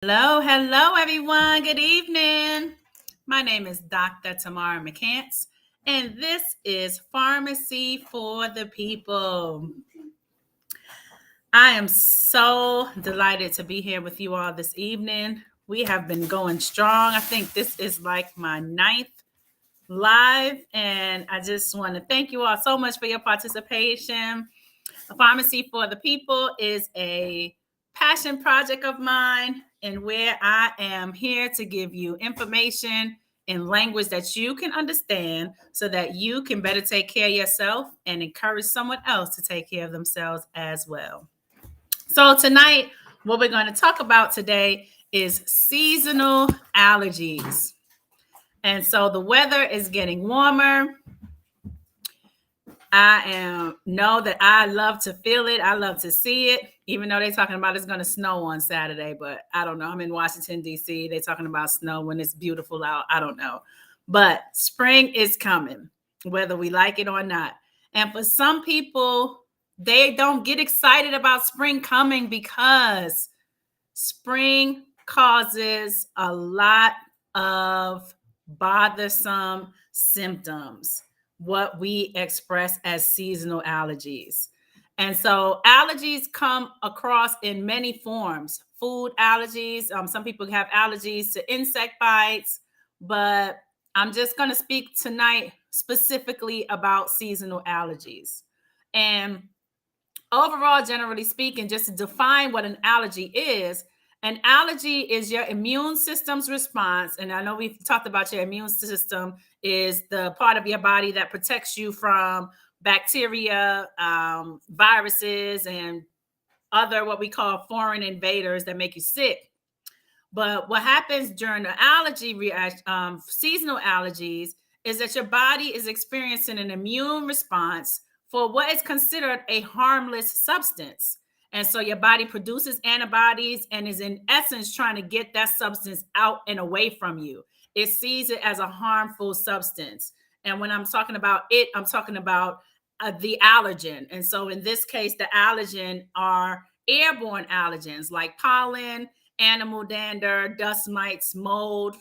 Hello, everyone. Good evening. My name is Dr. Tamara McCants, and this is Pharmacy for the People. I am so delighted to be here with you all this evening. We have been going strong. I think this is like my ninth live, and I just want to thank you all so much for your participation. Pharmacy for the People is a passion project of mine, and where I am here to give you information in language that you can understand so that you can better take care of yourself and encourage someone else to take care of themselves as well. So, tonight, what we're going to talk about today is seasonal allergies. And so, the weather is getting warmer. Know that I love to feel it. I love to see it, even though they're talking about it's going to snow on Saturday. But I don't know. I'm in Washington, D.C. They're talking about snow when it's beautiful out. I don't know. But spring is coming, whether we like it or not. And for some people, they don't get excited about spring coming because spring causes a lot of bothersome symptoms, what we express as seasonal allergies. And so allergies come across in many forms. Food allergies, some people have allergies to insect bites, but I'm just going to speak tonight specifically about seasonal allergies. And overall, generally speaking, just to define what an allergy is your immune system's response. And I know we've talked about your immune system is the part of your body that protects you from bacteria, viruses, and other what we call foreign invaders that make you sick. But what happens during the allergy reaction, seasonal allergies, is that your body is experiencing an immune response for what is considered a harmless substance. And so your body produces antibodies and is in essence trying to get that substance out and away from you. It sees it as a harmful substance. And when I'm talking about it, I'm talking about the allergen. And so in this case, the allergen are airborne allergens like pollen, animal dander, dust mites, mold,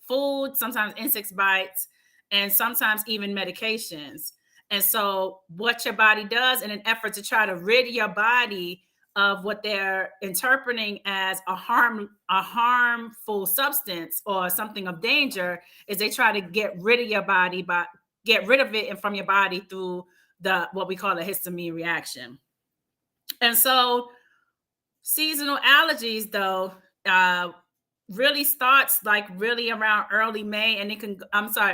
food, sometimes insect bites, and sometimes even medications. And so, what your body does in an effort to try to rid your body of what they're interpreting as a harmful substance or something of danger is they try to get rid of your body by get rid of it and from your body through the what we call a histamine reaction. And so seasonal allergies, though, really starts like really around early May, and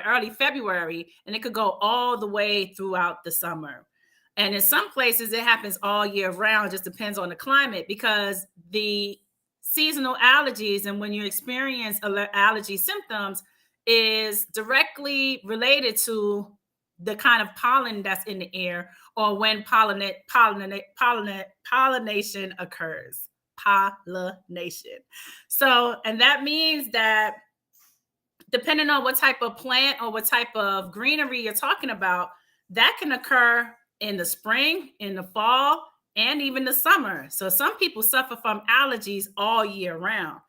early February, and it could go all the way throughout the summer. And in some places, it happens all year round, just depends on the climate, because the seasonal allergies and when you experience allergy symptoms is directly related to the kind of pollen that's in the air or when pollination occurs. Pollination. So, and that means that depending on what type of plant or what type of greenery you're talking about, that can occur in the spring, in the fall, and even the summer. So some people suffer from allergies all year round.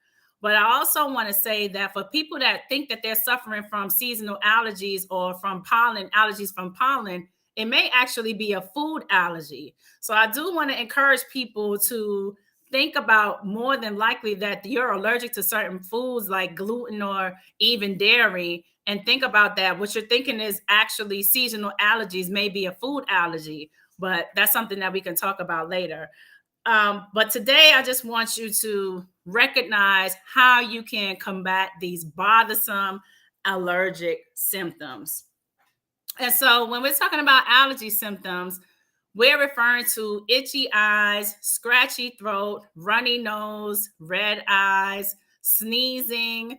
But I also want to say that for people that think that they're suffering from seasonal allergies or from allergies from pollen, it may actually be a food allergy. So I do want to encourage people to think about more than likely that you're allergic to certain foods like gluten or even dairy, and think about that. What you're thinking is actually seasonal allergies, may be a food allergy, but that's something that we can talk about later. But today, I just want you to recognize how you can combat these bothersome allergic symptoms. And so when we're talking about allergy symptoms, we're referring to itchy eyes, scratchy throat, runny nose, red eyes, sneezing,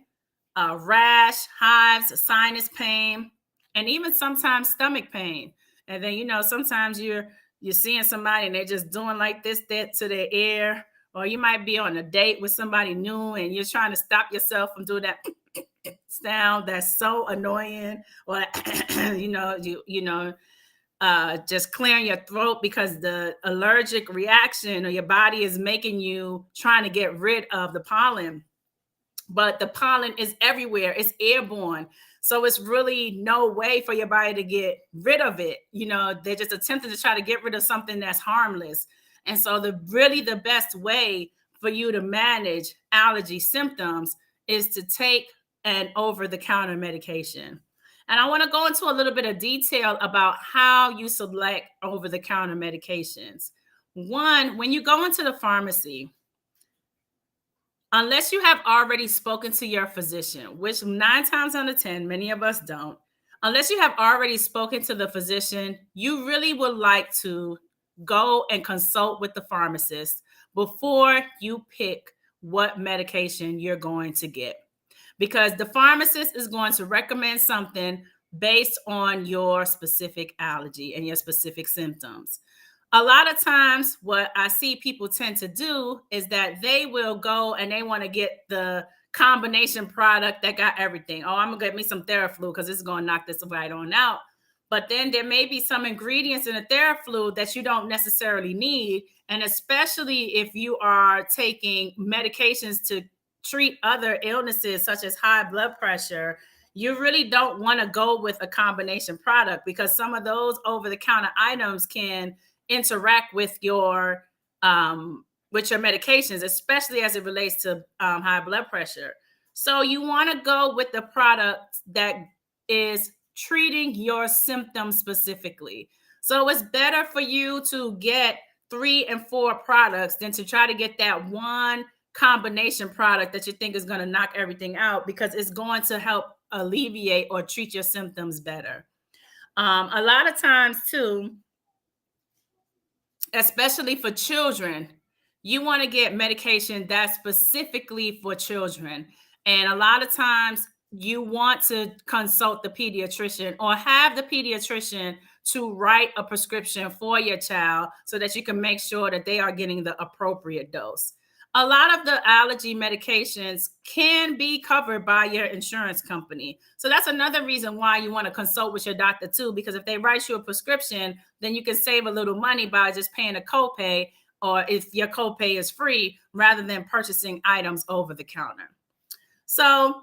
rash, hives, sinus pain, and even sometimes stomach pain. And then, sometimes you're seeing somebody and they're just doing like this to their ear, or you might be on a date with somebody new and you're trying to stop yourself from doing that sound that's so annoying, or just clearing your throat because the allergic reaction or your body is making you trying to get rid of the pollen. but the pollen is everywhere. It's airborne. So it's really no way for your body to get rid of it. They're just attempting to try to get rid of something that's harmless. And so the best way for you to manage allergy symptoms is to take an over-the-counter medication. And I want to go into a little bit of detail about how you select over-the-counter medications. One, when you go into the pharmacy, unless you have already spoken to your physician, which 9 times out of 10, many of us don't, unless you have already spoken to the physician, you really would like to go and consult with the pharmacist before you pick what medication you're going to get. Because the pharmacist is going to recommend something based on your specific allergy and your specific symptoms. A lot of times what I see people tend to do is that they will go and they want to get the combination product that got everything. Oh, I'm going to get me some Theraflu because it's going to knock this right on out. But then there may be some ingredients in the Theraflu that you don't necessarily need. And especially if you are taking medications to treat other illnesses such as high blood pressure, you really don't want to go with a combination product because some of those over-the-counter items can interact with your medications, especially as it relates to high blood pressure. So you want to go with the product that is treating your symptoms specifically. So it's better for you to get 3 and 4 products than to try to get that one combination product that you think is going to knock everything out, because it's going to help alleviate or treat your symptoms better. A lot of times too, especially for children, you want to get medication that's specifically for children. And a lot of times you want to consult the pediatrician or have the pediatrician to write a prescription for your child so that you can make sure that they are getting the appropriate dose. A lot of the allergy medications can be covered by your insurance company. So that's another reason why you want to consult with your doctor too, because if they write you a prescription, then you can save a little money by just paying a copay, or if your copay is free, rather than purchasing items over the counter. So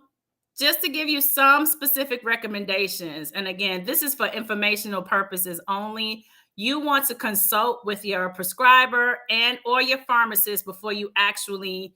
just to give you some specific recommendations, and again, this is for informational purposes only, you want to consult with your prescriber and or your pharmacist before you actually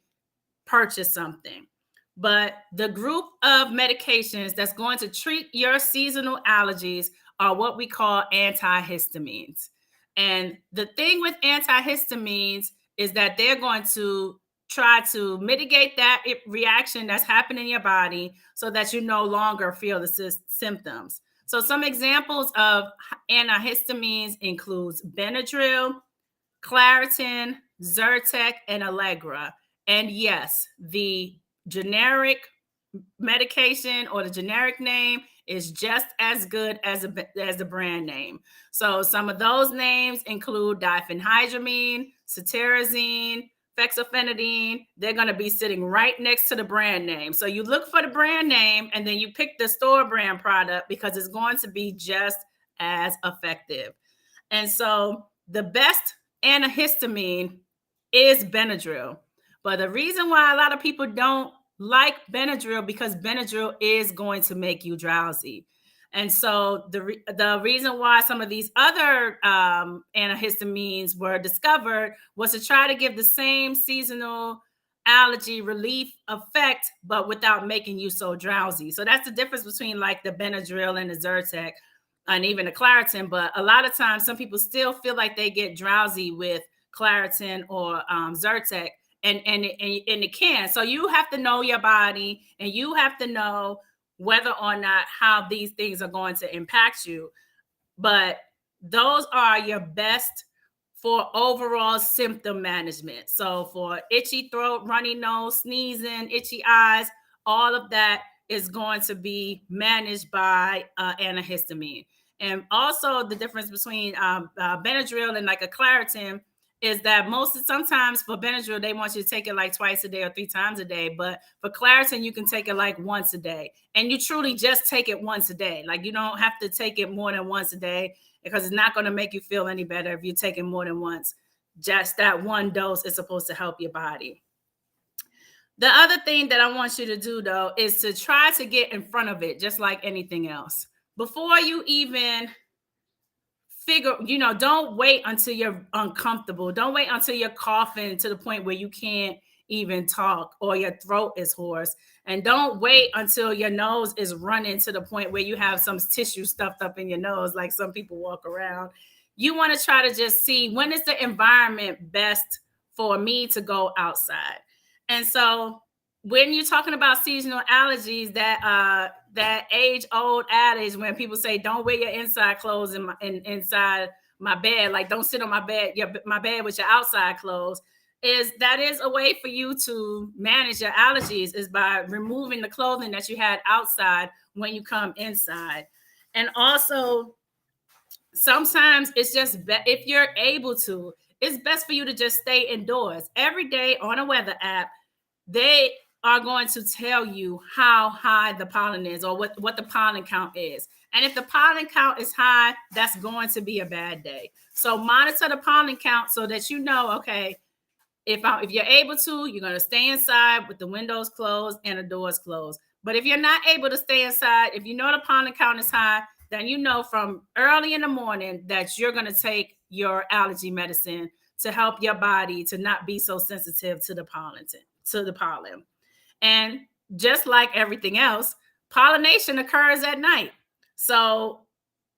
purchase something. But the group of medications that's going to treat your seasonal allergies are what we call antihistamines. And the thing with antihistamines is that they're going to try to mitigate that reaction that's happening in your body so that you no longer feel the symptoms. So some examples of antihistamines includes Benadryl, Claritin, Zyrtec, and Allegra. And yes, the generic medication or the generic name is just as good as the brand name. So some of those names include diphenhydramine, cetirizine, fexofenadine. They're going to be sitting right next to the brand name. So you look for the brand name and then you pick the store brand product because it's going to be just as effective. And so the best antihistamine is Benadryl. But the reason why a lot of people don't like Benadryl, because Benadryl is going to make you drowsy. And so the reason why some of these other antihistamines were discovered was to try to give the same seasonal allergy relief effect, but without making you so drowsy. So that's the difference between like the Benadryl and the Zyrtec and even the Claritin. But a lot of times some people still feel like they get drowsy with Claritin or Zyrtec, and it can. So you have to know your body, and you have to know whether or not how these things are going to impact you. But those are your best for overall symptom management. So for itchy throat, runny nose, sneezing, itchy eyes, all of that is going to be managed by antihistamine. And also the difference between Benadryl and like a Claritin is that sometimes for Benadryl, they want you to take it like twice a day or 3 times a day. But for Claritin, you can take it like once a day. And you truly just take it once a day. Like you don't have to take it more than once a day, because it's not going to make you feel any better if you take it more than once. Just that one dose is supposed to help your body. The other thing that I want you to do though is to try to get in front of it, just like anything else. Before you even don't wait until you're uncomfortable. Don't wait until you're coughing to the point where you can't even talk or your throat is hoarse. And don't wait until your nose is running to the point where you have some tissue stuffed up in your nose, like some people walk around. You want to try to just see when is the environment best for me to go outside. And so when you're talking about seasonal allergies, that age old adage when people say don't wear your inside clothes inside my bed, like don't sit on my bed with your outside clothes, is a way for you to manage your allergies is by removing the clothing that you had outside when you come inside. And also sometimes it's just if you're able to, it's best for you to just stay indoors every day. On a weather app, they are going to tell you how high the pollen is or what the pollen count is. And if the pollen count is high, that's going to be a bad day. So monitor the pollen count so that you know, okay, if you're able to, you're going to stay inside with the windows closed and the doors closed. But if you're not able to stay inside, if you know the pollen count is high, then you know from early in the morning that you're going to take your allergy medicine to help your body to not be so sensitive to the pollen. And just like everything else, pollination occurs at night. So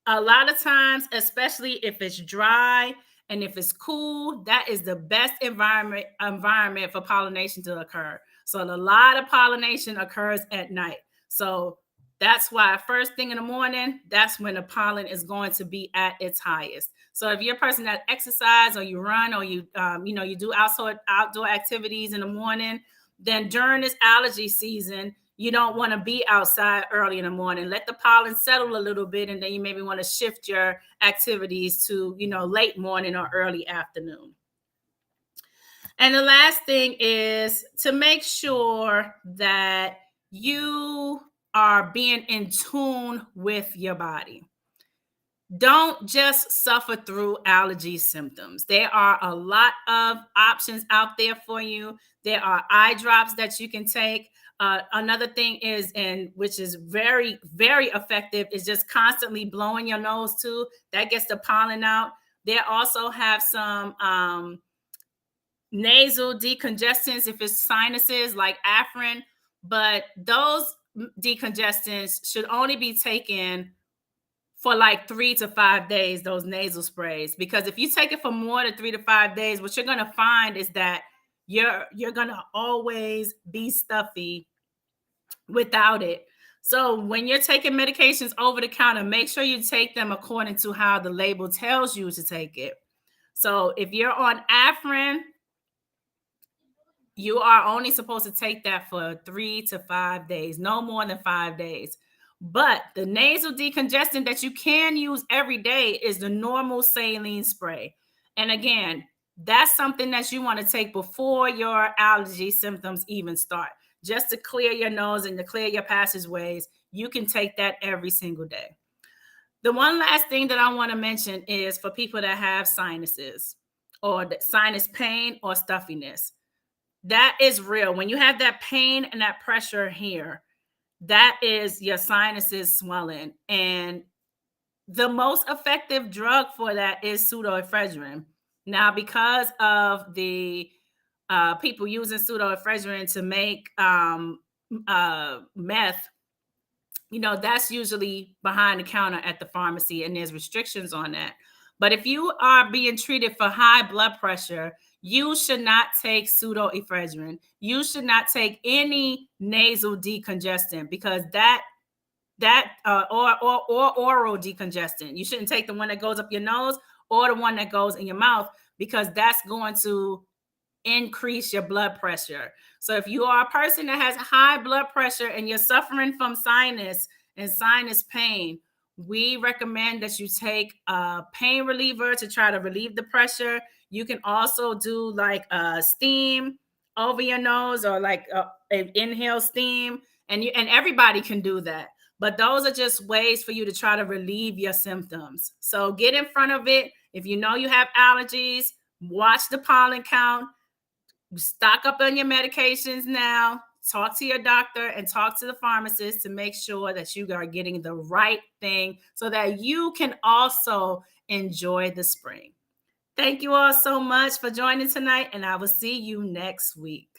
a lot of times, especially if it's dry and if it's cool, that is the best environment for pollination to occur. So a lot of pollination occurs at night. So that's why first thing in the morning, that's when the pollen is going to be at its highest. So if you're a person that exercise or you run or you do outdoor activities in the morning, then during this allergy season, you don't want to be outside early in the morning. Let the pollen settle a little bit, and then you maybe want to shift your activities to, late morning or early afternoon. And the last thing is to make sure that you are being in tune with your body. Don't just suffer through allergy symptoms. There are a lot of options out there for you. There are eye drops that you can take. Another thing is, and which is very, very effective, is just constantly blowing your nose too. That gets the pollen out. They also have some nasal decongestants if it's sinuses, like Afrin, but those decongestants should only be taken for like 3 to 5 days, those nasal sprays, because if you take it for more than 3 to 5 days, what you're going to find is that you're going to always be stuffy without it. So when you're taking medications over the counter, make sure you take them according to how the label tells you to take it. So if you're on Afrin, you are only supposed to take that for 3 to 5 days, no more than 5 days. But the nasal decongestant that you can use every day is the normal saline spray. And again, that's something that you want to take before your allergy symptoms even start, just to clear your nose and to clear your passageways. You can take that every single day. The one last thing that I want to mention is for people that have sinuses or sinus pain or stuffiness. That is real. When you have that pain and that pressure here, that is your sinuses swelling. And the most effective drug for that is pseudoephedrine. Now, because of the people using pseudoephedrine to make meth, that's usually behind the counter at the pharmacy, and there's restrictions on that. But if you are being treated for high blood pressure, you should not take pseudoephedrine. You should not take any nasal decongestant, because or oral decongestant. You shouldn't take the one that goes up your nose or the one that goes in your mouth, because that's going to increase your blood pressure. So if you are a person that has high blood pressure and you're suffering from sinus and sinus pain, we recommend that you take a pain reliever to try to relieve the pressure. You can also do like steam over your nose, or like inhale steam, and everybody can do that. But those are just ways for you to try to relieve your symptoms. So get in front of it. If you know you have allergies, watch the pollen count. stock up on your medications now. Talk to your doctor and talk to the pharmacist to make sure that you are getting the right thing so that you can also enjoy the spring. Thank you all so much for joining tonight, and I will see you next week.